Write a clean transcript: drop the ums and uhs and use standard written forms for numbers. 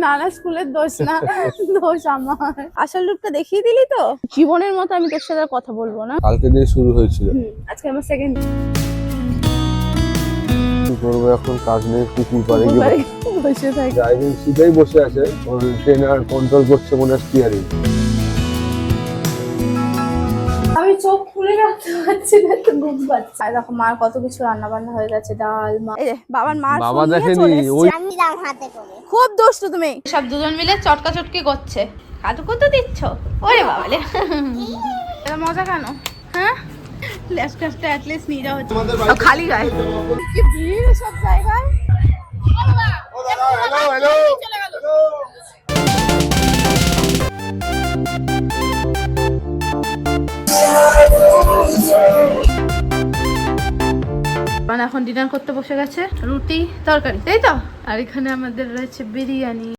নানা স্কুলের দোষ না, দোষ আমার। আসল রূপটা দেখিয়ে দিলি তো। জীবনের মতো আমি তোর সাথে আর কথা বলবো না। কালকে দিয়ে শুরু হয়েছিল। আজকে আমার সেকেন্ড। কি করবো এখন, কাজ নেই, পুকুর পাড়ে গিয়ে বসে থাকি। ড্রাইভিং সিটেই বসে আছে, ট্রেনার কন্ট্রোল করছে মনে হয় স্টিয়ারিং। আমি চোখ খুলে রাখতে পারছি না, তো ঘুম পাচ্ছে। আর দেখো মার কত কিছু রান্না বান্না হয়ে গেছে, ডাল মা। এই যে বাবার মার বাবা ফোন নিয়ে দেখেনি, চলে এসেছে। ওই আমি দাম হাতে করে। খুব দুষ্টু তুমি। সব দুজন মিলে চটকা চটকি করছে। কাতুকুতু দিচ্ছ? ওরে বাবালে, এটা মজা কেন? হ্যাঁ, লেফট কাজটা অ্যাট লিস্ট নিয়ে যাওয়া হচ্ছে। খালি গায়ে কি ভিড় সব জায়গায়। হ্যালো হ্যালো মানে এখন ডিনার করতে বসে গেছে, রুটি তরকারি, তাই তো। আর এখানে আমাদের রয়েছে বিরিয়ানি।